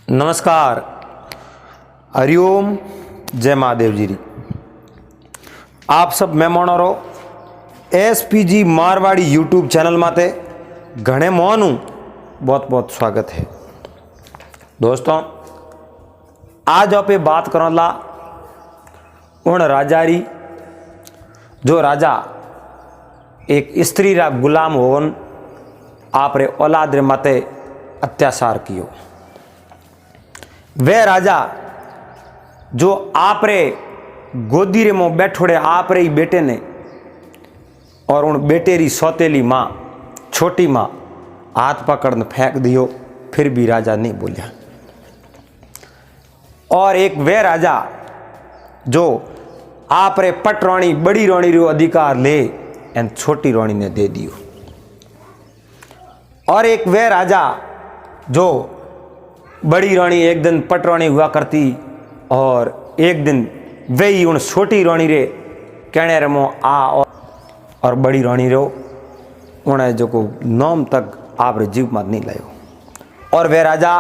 नमस्कार, हरिओम, जय महादेव जी। आप सब मेहमानों एसपीजी मारवाड़ी यूट्यूब चैनल माते घणे मोहनु बहुत बहुत स्वागत है। दोस्तों, आज आप बात करोला उन राजारी जो राजा एक स्त्री रा गुलाम होवन आप रे औलाद रे माते अत्याचार कियो। वे राजा जो आप रे गोदी रे मो बैठोड़े आप रे बेटे ने और उन बेटे री सौतेली माँ छोटी माँ हाथ पकड़ फेंक दियो, फिर भी राजा नहीं बोलिया। और एक वे राजा जो आप रे पट रानी बड़ी रानी रो अधिकार ले एन छोटी रानी ने दे दियो। और एक वे राजा जो बड़ी रानी एक दिन पट रानी हुआ करती और एक दिन वे ही उन छोटी रानी रे कहने रमो आ और बड़ी रानी रो उन्हें जो को नाम तक आप रे जीव मत नहीं लायो। और वे राजा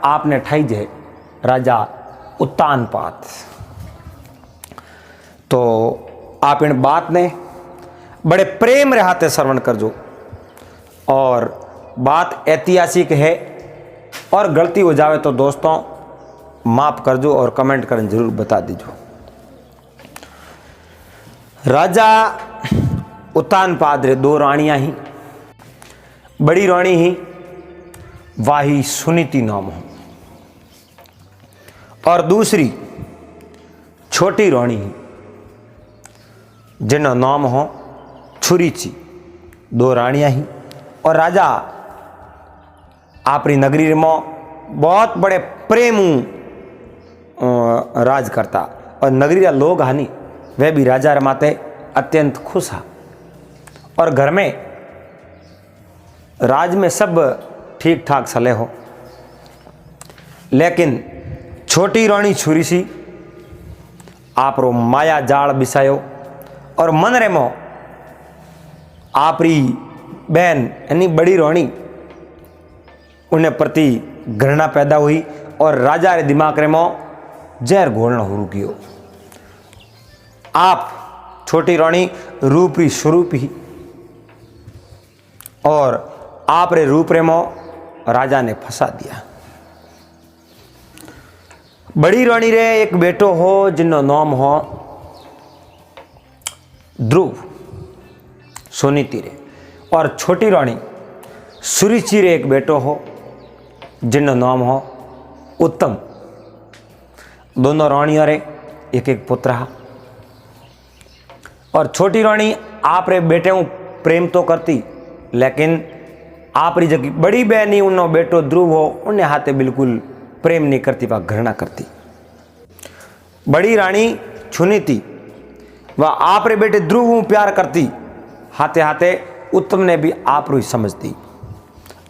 आपने ठाई जे राजा उत्तानपाद। तो आप इन बात ने बड़े प्रेम रे हाथे श्रवण करजो। और बात ऐतिहासिक है और गलती हो जावे तो दोस्तों माफ करजो और कमेंट कर जरूर बता दीजो। राजा उत्तानपाद रे दो रानियां ही, बड़ी रानी ही वाही सुनीति नाम हो और दूसरी छोटी रानी ही जिनका नाम हो छुरीची। दो रानियां ही और राजा आपरी नगरी में बहुत बड़े प्रेम राज करता और नगरी रा लोग हानि वे भी राजा रे माते अत्यंत खुश हा। और घर में राज में सब ठीक ठाक चले हो, लेकिन छोटी रानी छुरी सी आप रो माया जाल बिसायो और मन रे मो आपरी बहन यानी बड़ी रानी उन्हें प्रति घृणा पैदा हुई और राजा रे दिमाग रे मो जहर घोलना शुरू कियो। आप छोटी रानी रूप री स्वरूप ही और आप रे रूप रे मो राजा ने फंसा दिया। बड़ी रानी रे एक बेटो हो जिनो नाम हो ध्रुव सुनीति रे, और छोटी रानी सुरुचि रे एक बेटो हो जिनो नाम हो उत्तम। दोनों रानियों रे एक एक पुत्र हा। और छोटी रानी आप रे बेटे हूँ प्रेम तो करती, लेकिन आप री जगह बड़ी बहनी उन्नो बेटो ध्रुव हो उन्हें हाथे बिल्कुल प्रेम नहीं करती, वह घृणा करती। बड़ी रानी सुनीति वह आप रे बेटे ध्रुव हूँ प्यार करती, हाथे हाथे उत्तम ने भी आप रू समझती।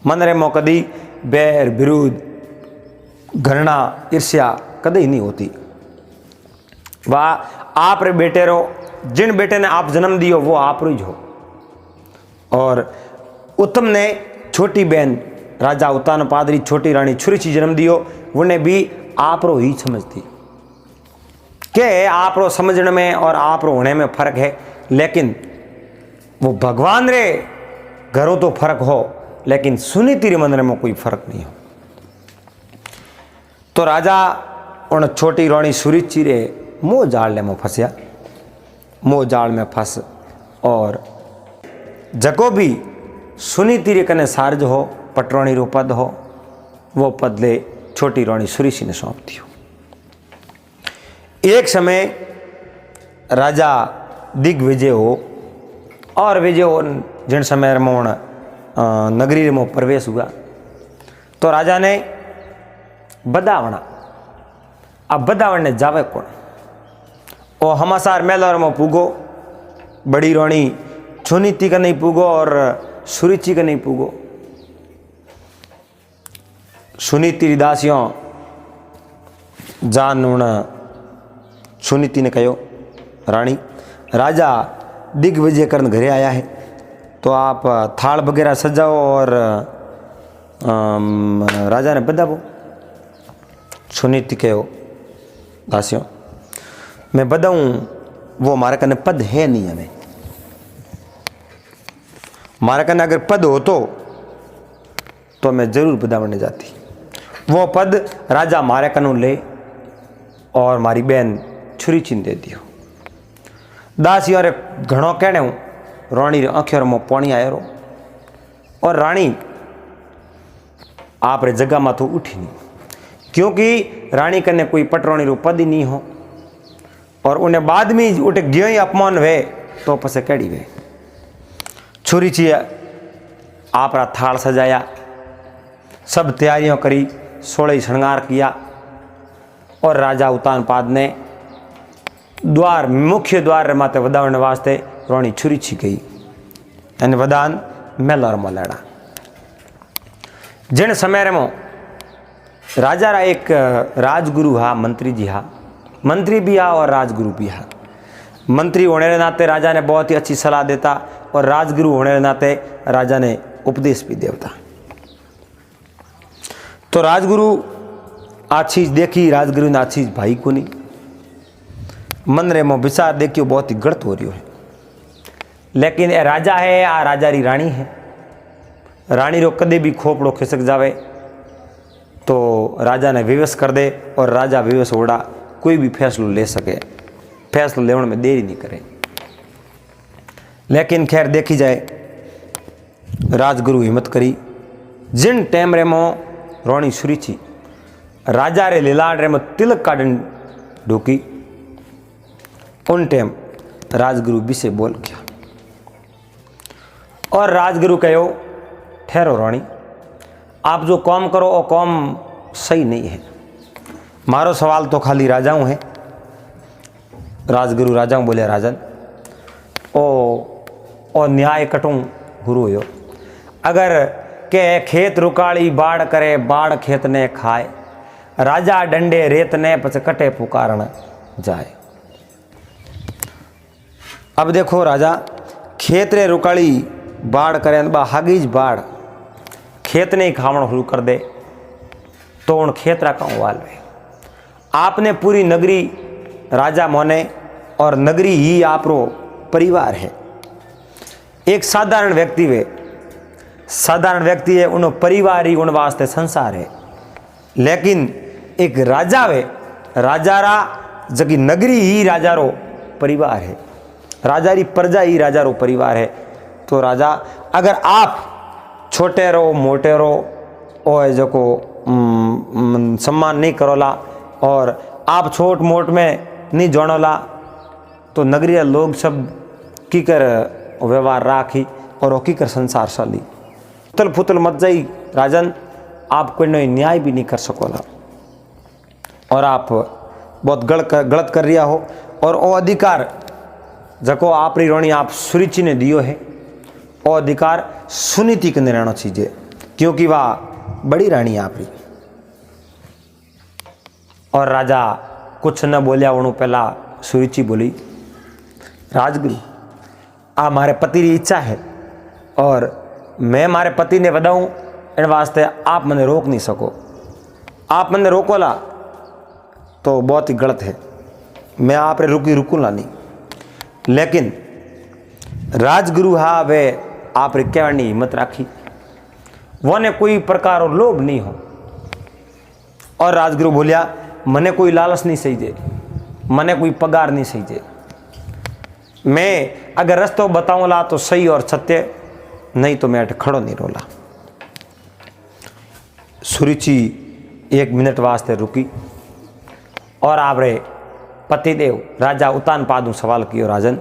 मन रे मो कदी बैर विरोध घृणा ईर्ष्या कदी नहीं होती। वह आप रे बेटे रो जिन बेटे ने आप जन्म दियो वो आप रू हो। और उत्तम ने छोटी बहन राजा उत्तानपाद री छोटी रानी छुरीची जन्म दियो, उन्हें भी आप रो ही समझती के आप रो समझने में और आप रो होने में फर्क है, लेकिन वो भगवान रे घरों तो फर्क हो लेकिन सुनीति रे मन में कोई फर्क नहीं हो। तो राजा उन छोटी रानी सुरुचि रे मोह जाल में फंसिया, मोह जाल में फंस और जको भी सुनीति रे कने सार्ज हो पटरानी रो पद हो वो पद ले छोटी रानी सुरुचि ने सौंप दियो। एक समय राजा दिग्विजय हो और विजय हो जिन समय मोण नगरी में प्रवेश हुआ तो राजा ने बदावना। अब बदावण ने जावे कौन ओ हमासार मेलर में पूगो, बड़ी रानी सुनीति का नहीं पूगो और सुरुचि का नहीं पूगो। सुनीति दासियों जान उन सुनीति ने कहो रानी राजा दिग्विजय करण घरे आया है तो आप थाल वगैरह सजाओ और राजा ने बधावो। सुनीति कहो दासियों मैं बधाऊँ वो मारे कने पद है नहीं हमें, मारे कने अगर पद हो तो मैं जरूर बधावने जाती। वो पद राजा मारे कनु ले और मारी बहन छुरी छीन दे दियो। दासी और घणो कहने हूँ राणी अखियों में पानी आयो रो और रानी आप रे जगह में तो उठी नहीं, क्योंकि रानी कने कोई पटराणी रो पद ही नहीं हो और उन्हें बाद में उठे गयो ही अपमान वे तो पसे कड़ी वे। छुरी छी आप रा थाल सजाया, सब तैयारियों करी, सोलह श्रृंगार किया और राजा उतानपाद ने द्वार मुख्य द्वार माते वधावने वास्ते राणी छुरी छी गई अने वदान मेलर में लड़ा। जिन समय रे राजा रा एक राजगुरु हा, मंत्री जी हा, मंत्री भी हा और राजगुरु भी हा। मंत्री होने के नाते राजा ने बहुत ही अच्छी सलाह देता और राजगुरु होने के नाते राजा ने उपदेश भी देता। तो राजगुरु आ चीज देखी, राजगुरु ने आ चीज भाई को नहीं, मन रे में विचार देखियो बहुत ही गलत हो रही है। लेकिन ए राजा है, आ राजा री रानी है, रानी रो कदे भी खोपड़ो खिसक जावे तो राजा ने विवश कर दे और राजा विवश ओड़ा कोई भी फैसलो ले सके, फैसलो लेने में देरी नहीं करे। लेकिन खैर देखी जाए राजगुरु हिम्मत करी, जिन टाइम रे मो रानी छुरी छी राजा रे लीलाड़ रे में तिलक काटन ढूकी, उन टाइम राजगुरु भी से बोल गया और राजगुरु कहो ठहरो रानी, आप जो काम करो वो काम सही नहीं है, मारो सवाल तो खाली राजाओं है। राजगुरु राजाओं बोले राजन ओ न्याय कटूँ गुरु हो, अगर के खेत रुकाली बाढ़ करे बाढ़ खेत ने खाए, राजा डंडे रेत ने पच कटे पुकारन जाए। अब देखो राजा खेत रे रुकाली बाढ़ करे बा हागीज बाढ़ खेत ने ही खावण शुरू कर दे तो उन खेतरा का वाल वे। आपने पूरी नगरी राजा मोने और नगरी ही आपरो परिवार है। एक साधारण व्यक्ति वे, साधारण व्यक्ति है, उन परिवार ही उन वास्ते संसार है। लेकिन एक राजा वे, राजारा जगी नगरी ही राजारो परिवार है, राजारी प्रजा ही राजारो परिवार है। तो राजा अगर आप छोटे रहो मोटे रहो और जो को सम्मान नहीं करोला और आप छोट मोट में नहीं जोड़ोला तो नगरीय लोग सब की कर व्यवहार राखी और की कर संसार साली उथल फुतल मत जाई राजन, आप कोई न्याय भी नहीं कर सकोला और आप बहुत गलत कर रिया हो। और वो अधिकार जको आप री रोणी आप सुरुचि ने दियो है वो अधिकार सुनीति के रहना चाहिए, क्योंकि वह बड़ी रानी आप री। और राजा कुछ न बोलिया, उन्होंने पहला सुरुचि बोली राजगुरु आ मारे पति की इच्छा है और मैं मारे पति ने बताऊं इन वास्ते आप मैंने रोक नहीं सको, आप मैंने रोकोला तो बहुत ही गलत है, मैं आप रे रुकूला नहीं। लेकिन राजगुरु हा वे आप रे कहने हिम्मत राखी, वो ने कोई प्रकार और लोभ नहीं हो। और राजगुरु बोलिया मने कोई लालच नहीं सही दे, मने कोई पगार नहीं सही दे, मैं अगर रस्तो बताऊंला तो सही और सत्य, नहीं तो मैं खड़ो नहीं रोला। सुरुचि 1 मिनट वास्ते रुकी और आप रे पतिदेव राजा उतानपाद सवाल कियो राजन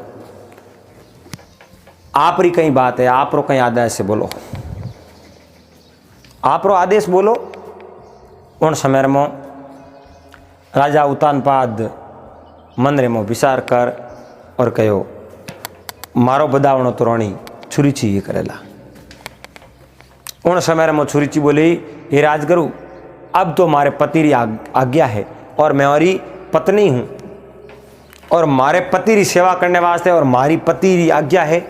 आप री कई बात है, आप रो कई आदेश से बोलो, आप रो आदेश बोलो। उन समय में राजा उतानपाद मन रे में विचार कर और कहो मारो बदावणो तो राणी छुरीची ही करेला। उन समय में छुरीची बोली ये राजगुरु अब तो मारे पति री आज्ञा है और मैं और पत्नी हूँ और मारे पति री सेवा करने वास्ते और मारी पति री आज्ञा है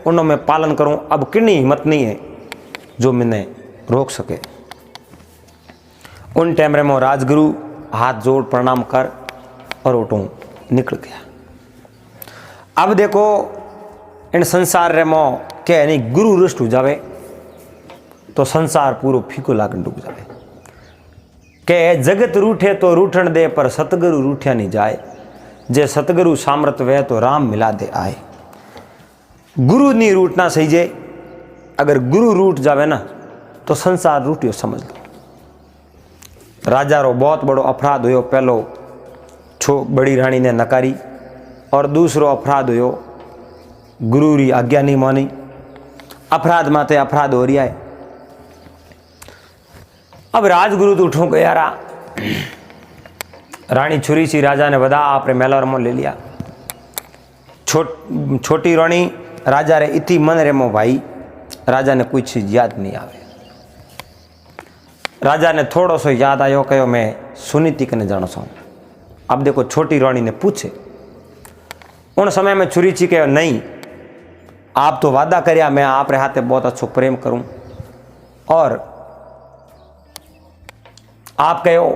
उन्हों मैं पालन करूं। अब कितनी हिम्मत नहीं है जो मैंने रोक सके। उन टाइम में राजगुरु हाथ जोड़ प्रणाम कर और उठूँ निकल गया। अब देखो इन संसार रे मो के नहीं गुरु रुष्ट हो जावे तो संसार पूरो फीको लागन डूब जावे। के जगत रूठे तो रूठन दे पर सतगुरु रूठ्या नहीं जाए, जे सतगुरु सामर्थ वे तो राम मिला दे आए। गुरु नहीं रूठना सही जे, अगर गुरु रूठ जावे ना तो संसार रूठियो समझ लो। राजा रो बहुत बड़ो अपराध हुयो, पहलो बड़ी रानी ने नकारी और दूसरो अपराध हुयो गुरु री आज्ञा नहीं मानी। अपराध माते अपराध हो रहा है। अब राजगुरु तो उठो गया रा रानी छुरी सी राजा ने बधा आपने मेला रमो ले लिया। छोटी रानी राजा रे इतनी मन रेमो भाई, राजा ने कोई चीज याद नहीं आवे। राजा ने थोड़ो सो याद आयो, कहो मैं सुनीति कने जानो सो। अब देखो छोटी रानी ने पूछे, उन समय में छुरी ची कहो नहीं, आप तो वादा करया मैं आप रे हाथे बहुत अच्छो प्रेम करूं, और आप कहो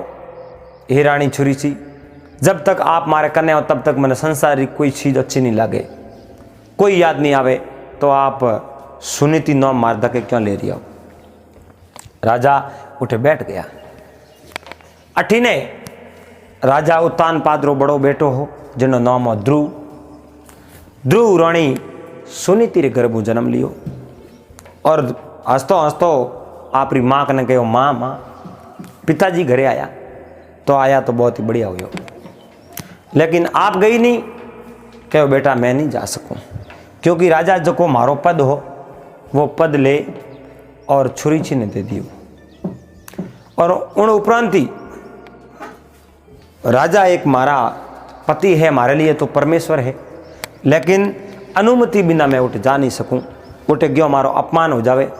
हे रानी छुरी ची, जब तक आप मारे कन्या हो तब तक मैंने संसार की कोई चीज अच्छी नहीं लगे, कोई याद नहीं आवे, तो आप सुनीति नाम मार धके क्यों ले रही हो। राजा उठे बैठ गया। अठीने राजा उत्तान पादरो बड़ो बेटो हो जिनो नाम हो ध्रुव। ध्रुव रानी सुनीति रे गर्भू जन्म लियो और हंसतो हंसतो आपरी माँ कने कहो माँ माँ। पिताजी घरे आया तो आया तो बहुत ही बढ़िया हुयो, लेकिन आप गई नहीं। कहो बेटा मैं नहीं जा सकूं, क्योंकि राजा जो को मारो पद हो वो पद ले और छुरी छीने दे दियो। और उन उपरांत ही राजा एक मारा पति है, हमारे लिए तो परमेश्वर है, लेकिन अनुमति बिना मैं उठ जा नहीं सकूं। उठ गयो मारो अपमान हो जावे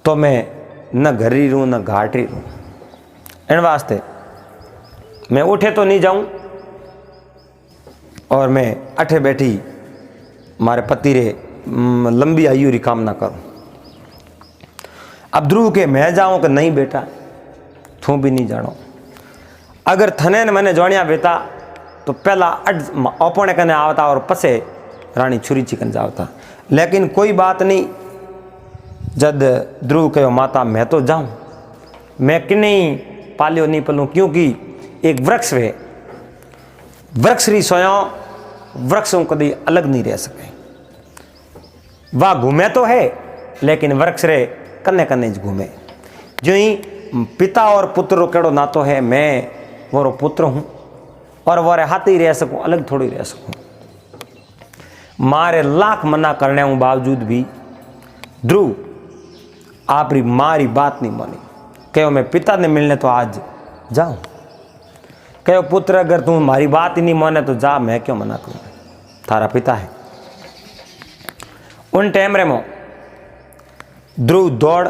तो मैं न घरी रहूं न घाटी रहूं। इन वास्ते मैं उठे तो नहीं जाऊं और मैं अठे बैठी मारे पति रे लंबी आयु री कामना करूं। अब ध्रुव के मैं जाऊं कि नहीं बेटा तू भी नहीं जानो। अगर थने ने मैंने जानिया बेटा तो पहला अपने कने आवता और पसे रानी छुरी चिकन जावता, लेकिन कोई बात नहीं। जद ध्रुव कहो माता मैं तो जाऊं, मैं कि नहीं पालियो नहीं पलूं, क्योंकि एक वृक्ष है, वृक्ष री सोया वृक्षों कभी अलग नहीं रह सके। वह घूमे तो है लेकिन वृक्ष रे कन्ने कन्ने घूमे। जो ही पिता और पुत्र रो केड़ो नातो है, मैं वो पुत्र हूँ और वो हाथ ही रह सकूँ, अलग थोड़ी रह सकूँ। मारे लाख मना करने के बावजूद भी ध्रुव आपरी मारी बात नहीं मानी। कहो मैं पिता ने मिलने तो आज जाऊं। कहो पुत्र अगर तू मारी बात ही नहीं माने तो जा, मैं क्यों मना करूं, थारा पिता है। उन टाइम रे मो ध्रुव दौड़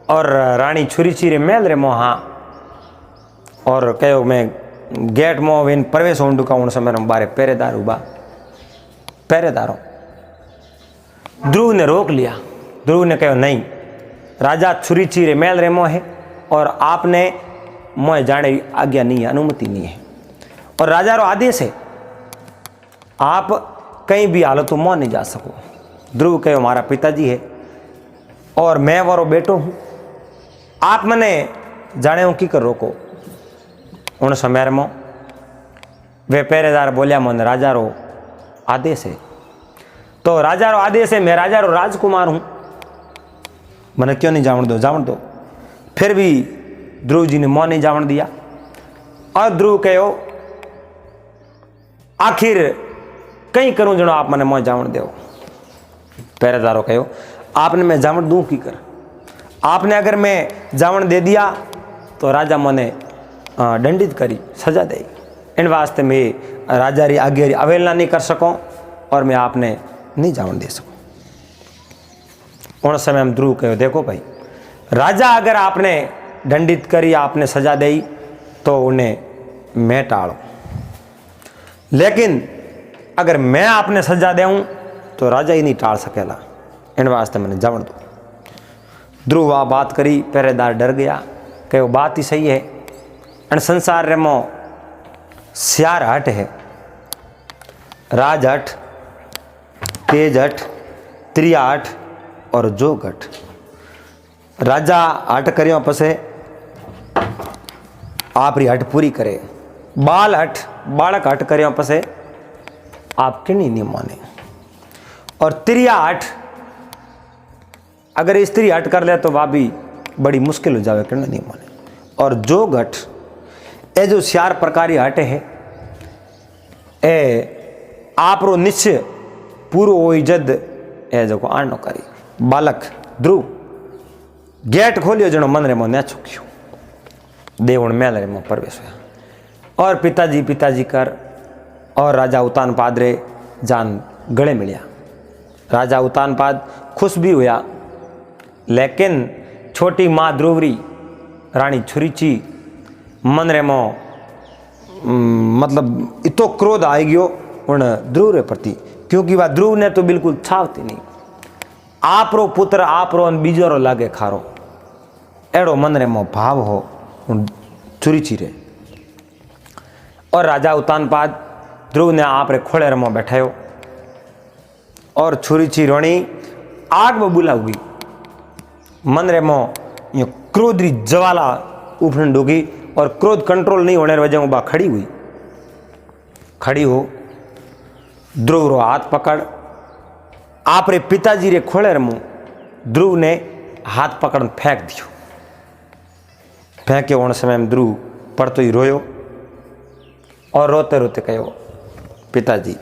और रानी छुरी छीरे मेल रे मो हाँ, और कहो मैं गेट मो विन प्रवेश हों डुका। उन समय बारे पहरेदार उबा, पहरेदारों। ध्रुव ने रोक लिया। ध्रुव ने कहो नहीं, राजा छुरी चीरे मेल रे मोह है और आपने मोह जाने की आज्ञा नहीं है, अनुमति नहीं है, और राजा रो आदेश है, आप कहीं भी हालत मोह नहीं जा सको। ध्रुव कहो हमारा पिताजी है और मैं वारो बेटो हूँ, आप मने जाने हूँ की कर रोको। उन समय में वे पहरेदार बोलिया मन राजा रो आदेश है, तो राजा रो आदेश है, मैं राजा रो राजकुमार हूँ, मैंने क्यों नहीं जावन दो, जावन दो। फिर भी ध्रुव जी ने मोह नहीं जावन दिया। और ध्रुव कहो आखिर कहीं करूं जनो आप मैंने मोह जावन दो। पहरेदारों कहो आपने मैं जावन दूं की कर, आपने अगर मैं जावन दे दिया तो राजा मने दंडित करी सजा दे। इन वास्ते मैं राजा री आज्ञा री अवहेलना नहीं कर सकूं और मैं आपने नहीं जावन दे सकूं। उन समय हम ध्रुव कहो देखो भाई, राजा अगर आपने दंडित करी, आपने सजा दी तो उन्हें मैं टाड़ो, लेकिन अगर मैं आपने सजा दूं तो राजा ही नहीं टाल सकेला। इन वास्ते मैंने जावन दो। ध्रुव आ बात करी, पहरेदार डर गया, कहो बात ही सही है, अण संसार रे मो श्यार हट है, राज हट, तेज हट, त्रिया हट और जोग हट। राजा हट करियो पसे आप री हट पूरी करे। बाल हट, बालक हट करियो पसे आप किनी नहीं माने। और त्रिया हट, अगर स्त्री हट कर ले तो वह भी बड़ी मुश्किल हो जावे, किनी नहीं माने। और जोग हट, ए जो चार प्रकारी हट है ए आपरो निश्चय पूरो हो जद ए जो आणनो करी। बालक ध्रुव गेट खोलियो जनो मन रे मो न चुक्यो, देवण मेल रे मो प्रवेश हुआ। और पिताजी कर और राजा उत्तानपाद रे जान गले मिलिया। राजा उत्तानपाद खुश भी हुआ, लेकिन छोटी माँ ध्रुवरी रानी छुरीची मन रे मो मतलब इतो क्रोध आई गयो उन ध्रुव रे प्रति, क्योंकि वह ध्रुव ने तो बिल्कुल छावती नहीं। आपरो पुत्र आपरो बीजोरो लागे खारो, एड़ो मन रे मो भाव हो उन छुरीची रे। और राजा उत्तानपाद ध्रुव ने आप रे खोले रे मो बैठायो और छुरीची रोणी आग में बुलाऊगी। मन रे मो क्रोध री ज्वाला उफन डूगी और क्रोध कंट्रोल नहीं होने वजह वो बा खड़ी हुई। खड़ी हो ध्रुव रो हाथ पकड़ आप रे पिताजी रे खोले रे मुंह ध्रुव ने हाथ पकड़ फेंक दियो। फेंके उन समय में ध्रुव पड़तो ही रोयो और रोते रोते कहो, पिताजी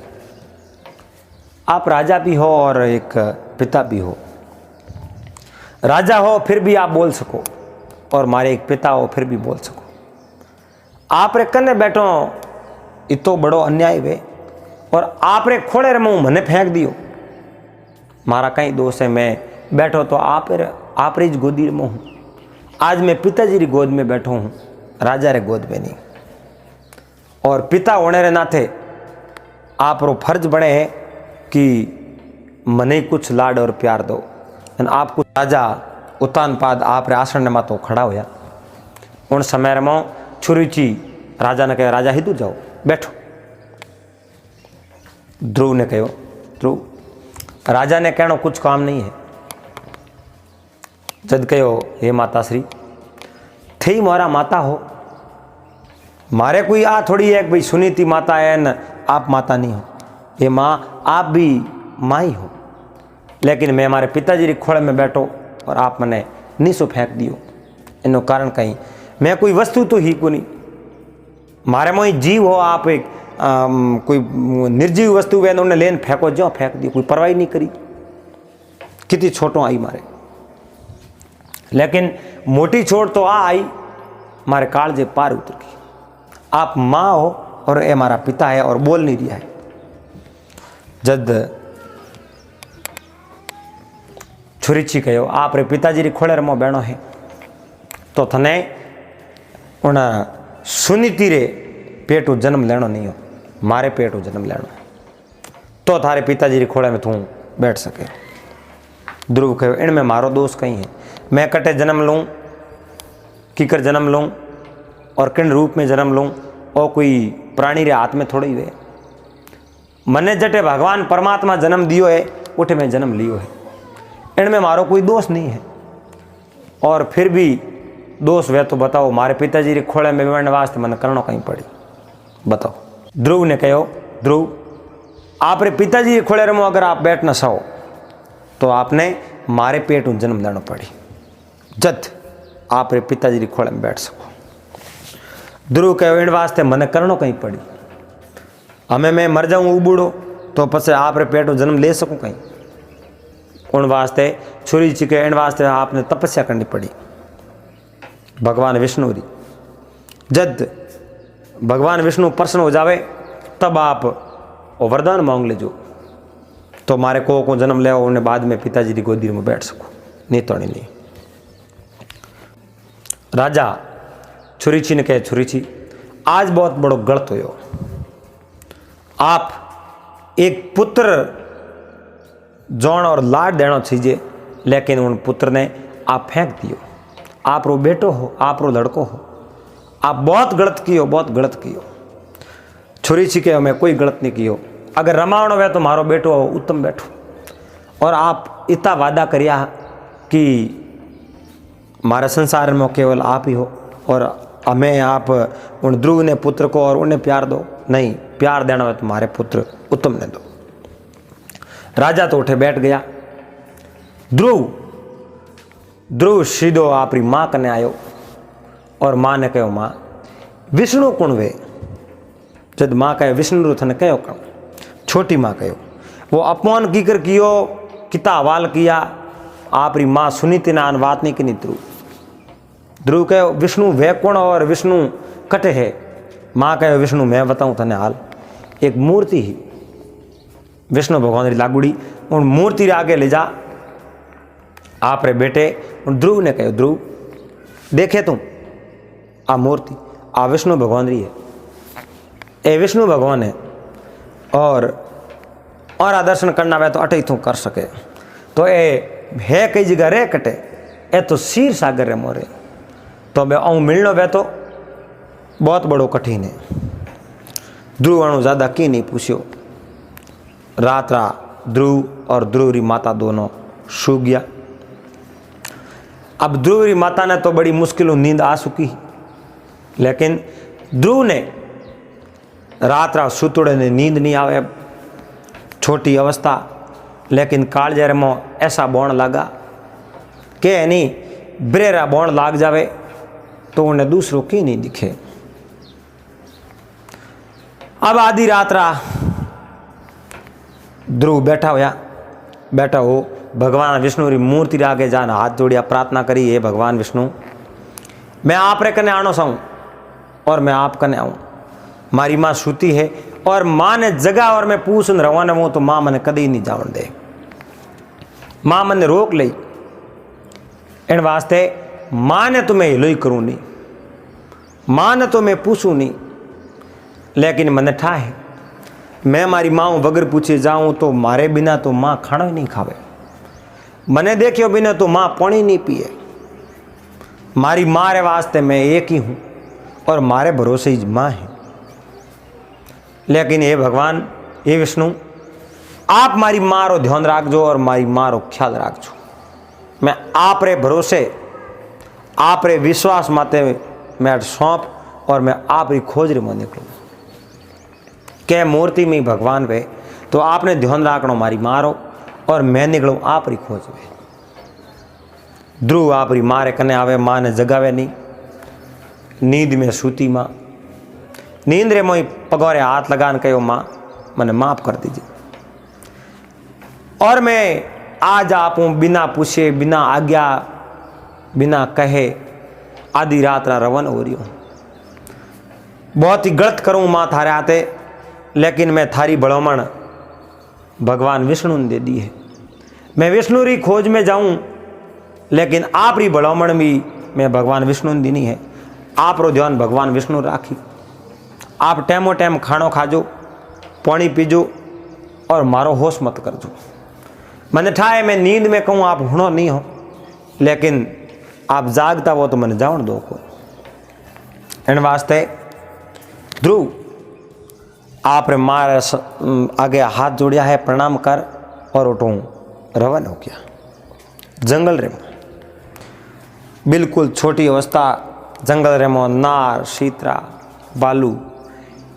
आप राजा भी हो और एक पिता भी हो। राजा हो फिर भी आप बोल सको और मारे एक पिता हो फिर भी बोल सको। आप रे कने बैठो इतो बड़ो अन्याय वे और आप रे खोले रे मुंह मने फेंक दियो। मारा कहीं दोष है, मैं बैठो तो आप री गोदी में हूँ। आज मैं पिताजी री गोद में बैठो हूँ, राजा रे गोद में नहीं। और पिता होने रे नाते आप रो फर्ज बने है कि मने कुछ लाड और प्यार दो। आप कुछ राजा उत्तानपाद आप रे आसन में तो खड़ा होया। उन समय में छुरीची राजा ने कहा, राजा ही दूर जाओ बैठो। ध्रुव ने कहो, ध्रुव राजा ने कहना कुछ काम नहीं है। जद कहो, हे माता श्री थी मारा माता हो, मारे कोई आ थोड़ी है कि भाई सुनीति माता है न आप माता नहीं हो। ये माँ आप भी माँ ही हो, लेकिन मैं हमारे पिताजी री खोड़े में बैठो और आप मने नीसो फेंक दियो। इनो कारण कहीं मैं कोई वस्तु तो ही को नहीं, मारे मोई जीव हो। आप एक कोई निर्जीव वस्तु वे उन्हें लेन फेंको, जो फेंक दी, कोई परवाह नहीं करी। कितनी छोटो आई मारे, लेकिन मोटी छोट तो आई मारे कालजे पार उतर गई। आप माँ हो और ये हमारा पिता है और बोल नहीं दिया है। जद छुरीची कहो, आप रे पिताजी री खोले रमो बहनो है तो थने उन सुनीति रे पेटू जन्म लेनो नहीं हो, मारे पेटू जन्म लेनो तो थारे पिताजी री खोले में तू बैठ सके। ध्रुव कहो, इनमें मारो दोष कहीं है। मैं कटे जन्म लूँ, किकर जन्म लूँ और किन रूप में जन्म लूँ, और कोई प्राणी रे हाथ में थोड़ी वे। मने जटे भगवान परमात्मा जन्म दियो है, उठे में जन्म लियो है। इनमें मारो कोई दोष नहीं है। और फिर भी दोष वे तो बताओ, मारे पिताजी रे खोले में बैठने वास्ते मन करनो कहीं पड़ी, बताओ। ध्रुव ने कहो, ध्रुव आप रे पिताजी रे खोले रमो अगर आप बैठ न सको तो आपने मारे पेट जन्म लेना पड़ी, जद आप रे पिताजी री खोले में बैठ सको। ध्रुव कहो, इन वास्ते मन करनो कहीं पड़ी। हमें मैं मर जाऊँ बूढ़ो तो पसे आप रे पेट जन्म ले सकूँ कहीं। उन वास्ते छुरी चिके इन वास्ते आपने तपस्या करनी पड़ी भगवान विष्णु री। जद भगवान विष्णु प्रसन्न हो जावे तब आप वो वरदान मांग लेजो तो मारे को जन्म ले उन्हें बाद में पिताजी की गोदी में बैठ सको, नहीं तो नहीं। राजा छुरीची ने कहे, छुरीची आज बहुत बड़ो गलत हो। आप एक पुत्र जौन और लाड देना चाहिए, लेकिन उन पुत्र ने आप फेंक दियो। आप रो बेटो हो, आप रो लड़को हो, आप बहुत गलत कियो, बहुत गलत कियो। छोरी छीके मैं कोई गलत नहीं कियो। अगर रमावणो वे तो मारो बेटो उत्तम बैठो। और आप इतना वादा करिया कि मारे संसार में केवल आप ही हो और हमें आप उन ध्रुव ने पुत्र को और उन्हें प्यार दो। नहीं, प्यार देना है तुम्हारे पुत्र उत्तम ने दो। राजा तो उठे बैठ गया। ध्रुव सीधो आपरी माँ कने आयो और माँ ने कहो, माँ विष्णु कौन वे? जब माँ कहे विष्णु थने कहो कौन? छोटी माँ कहो। वो अपमान की कर कियो, किता हवाल किया। आपरी माँ सुनी तीना बात नहीं कि नहीं। ध्रुव कहो विष्णु वे कौन और विष्णु कटे है? माँ कहो विष्णु मैं बताऊँ तने हाल, एक मूर्ति ही विष्णु भगवान री लागुड़ी, उन मूर्ति रे आगे ले जा। आप रे बेटे उन ध्रुव ने कहो, ध्रुव देखे तुम आ मूर्ति, आ विष्णु भगवान री है, ए विष्णु भगवान है। और आ दर्शन करना वे तो अटे तू कर सके। तो ए है कई जगह रे कटे, ए तो क्षीर सागर रे मोरे। तो बे आऊँ मिलनो वे तो बहुत बड़ो कठिन है। ध्रुव अणु ज़्यादा की नहीं पूछ्यो। रात ध्रुव और ध्रुव री माता दोनों सो गया। अब ध्रुव री माता ने तो बड़ी मुश्किलों नींद आ चुकी, लेकिन ध्रुव ने रात सुतोड़े ने नींद नहीं आवे। छोटी अवस्था, लेकिन कालजेर में ऐसा बोण लगा कि नहीं ब्रेरा बोण लाग जावे तो उन्हें दूसरों की नहीं दिखे। अब आधी रात ध्रुव बैठा हो भगवान विष्णु री मूर्ति रे आगे जान हाथ जोड़िया, प्रार्थना करी, हे भगवान विष्णु मैं आप रे कने आनो साऊं और मैं आप कने आऊं। मारी माँ सूती है और माँ ने जगा और मैं पूछन रवाना हूं तो माँ मने कदी नहीं जावन दे। माँ मने रोक ली। इन वास्ते माँ ने तो मैं हिलो ही करूँ नहीं, माँ ने तो मैं पूछूँ नहीं, लेकिन मने ठा है मैं मारी माँ वगर पूछे जाऊँ तो मारे बिना तो माँ खाना ही नहीं खावे, मने देखियो बिना तो माँ पानी नहीं पिए। मारी माँ रे वास्ते मैं एक ही हूँ और मारे भरोसे ही माँ है। लेकिन ये भगवान, ये विष्णु, आप मारी माँ रो ध्यान रखजो और मारी माँ रो ख्याल रखजो। मैं आप रे भरोसे, आप रे विश्वास माते मैं सौंप और मैं आप री खोज रे में निकलूँ। के मूर्ति में भगवान वे तो आपने ध्यान रखना मारी माँ रो और मैं निकलूँ आप री खोज वे। ध्रुव आप री माँ रे कने आवे, माँ ने जगावे नहीं। नींद में सूती माँ, नींद रे मोई पगोरे हाथ लगान कहो, माँ मने माफ कर दीजिए और मैं आज आपू बिना पूछे, बिना आज्ञा, बिना कहे आधी रात रवन हो रही हूँ। बहुत ही गलत करूँ माँ थारे आते, लेकिन मैं थारी भलामण भगवान विष्णु ने दे दी है। मैं विष्णु री खोज में जाऊँ, लेकिन आप री भलामण भी मैं भगवान विष्णु ने दीनी है। आप रो ध्यान भगवान विष्णु राखी। आप टाइमो टाइम खानो खाजो, पानी पीजो और मारो होश मत करजो। मैंने ठाए मैं नींद में कहूँ आप हुणो नहीं हो, लेकिन आप जागता हो तो मैंने जावन दो को। इन वास्ते ध्रुव आप रे मारे आगे हाथ जोड़िया है, प्रणाम कर और उठूँ रवाना हो गया जंगल रे में। बिल्कुल छोटी अवस्था जंगल रे में नार, शीतरा, बालू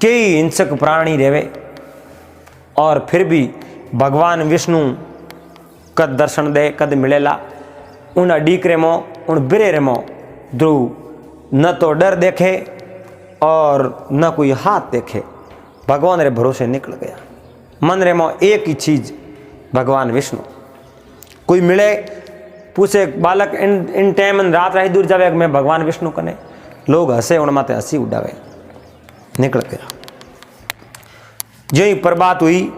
कई हिंसक प्राणी रेवे और फिर भी भगवान विष्णु कद दर्शन दे, कद मिलेला। उन अडीकरे में, उन बिरे में ध्रुव न तो डर देखे और न कोई हाथ देखे, भगवान रे भरोसे निकल गया। मन रे में एक ही चीज भगवान विष्णु। कोई मिले पूछे बालक इन टाइम रात रही दूर जावे, मैं भगवान विष्णु कने, लोग हंसे, उन माते हंसी उड़ावे, निकल गया। जो ही प्रभात हुई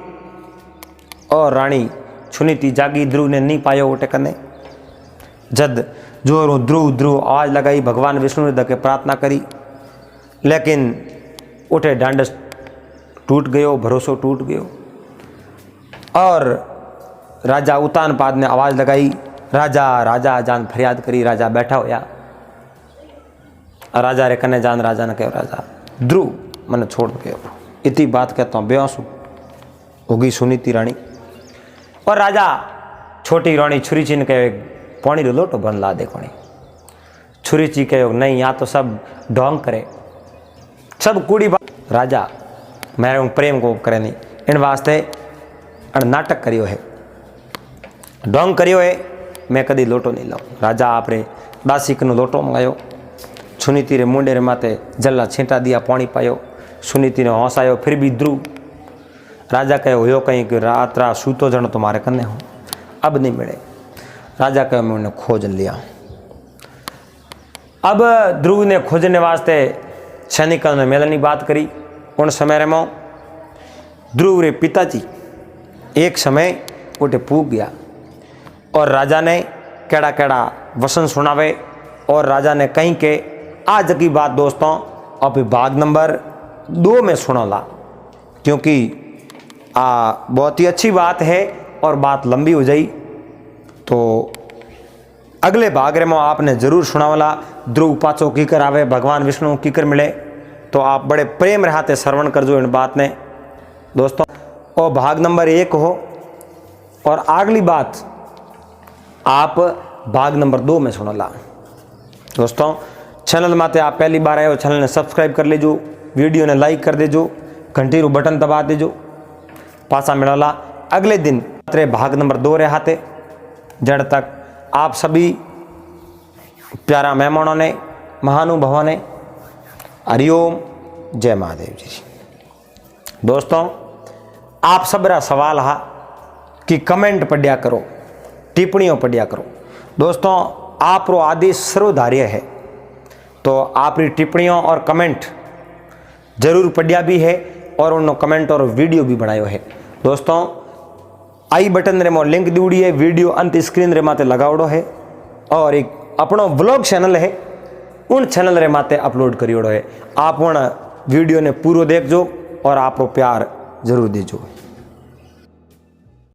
और रानी सुनीति जागी, ध्रुव ने नहीं पायो उठे कने। जद जोर ध्रुव ध्रुव आवाज लगाई, भगवान विष्णु ने दके प्रार्थना करी, लेकिन उठे डांडस टूट गयो, भरोसो टूट गयो। और राजा उतानपाद ने आवाज लगाई, राजा राजा जान फरियाद करी। राजा बैठा होया, राजा रे कने जान राजा ने कहो राजा ध्रुव मने छोड़ के इतनी बात कहता हूँ बेहोश होगी सुनीति रानी। और राजा छोटी रानी छुरी चीन कहे पानी रो लोटो बन ला दे कोनी। छुरी ची कहो नहीं यहाँ तो सब ढोंग करे सब कूड़ी बात। राजा मेरे प्रेम को करे नहीं इन वास्ते नाटक करियो है ढोंग करियो है मैं कदी लोटो नहीं लाऊं। राजा आप रे दासिक नो लोटो मंगायो सुनीति रे मुंडे रे माथे जल्ला छींटा दिया पानी पायो सुनीति ने हौसायो फिर भी ध्रुव। राजा कहो यो कहीं कि रात रात सूतो जनो तुम्हारे कन्ने हो अब नहीं मिले। राजा कहो मैं उन्हें खोज लिया। अब ध्रुव ने खोजने वास्ते सैनिकों ने मिलने बात करी। उन समय में ध्रुव रे पिताजी एक समय उठे पूग गया और राजा ने केड़ा केड़ा वसन सुनावे और राजा ने कहीं के आज की बात दोस्तों अब भाग नंबर 2 में सुनौला क्योंकि बहुत ही अच्छी बात है और बात लंबी हो जाई तो अगले भाग रे में आपने जरूर सुनावला ध्रुव पाचो कीकर आवे भगवान विष्णु कीकर मिले तो आप बड़े प्रेम रहते श्रवण करजो इन बात ने दोस्तों। और भाग नंबर 1 हो और अगली बात आप भाग नंबर 2 में सुनला दोस्तों। चैनल माते आप पहली बार आए हो चैनल ने सब्सक्राइब कर लीजो वीडियो ने लाइक कर देजो घंटी रू बटन दबा देजो पासा मिलला अगले दिन भाग नंबर 2 रहते जड़ तक आप सभी प्यारा मेहमानों ने महानुभावों ने हरिओम जय महादेव जी। दोस्तों आप सबरा सवाल हा कि कमेंट पढ़िया करो टिप्पणियों पढ़िया करो दोस्तों आप रो आदेश सर्वधार्य है तो आप टिप्पणियों और कमेंट जरूर पढ़िया भी है और उन कमेंट और वीडियो भी बनायो है दोस्तों। आई बटन रे मो लिंक दीवड़ी है वीडियो अंत स्क्रीन रे माते लगावड़ो है और एक अपनो व्लॉग चैनल है उन चैनल रे माते अपलोड करियोड़ो है। आप उन वीडियो ने पूरो देखजो और आपरो प्यार जरूर दीजो।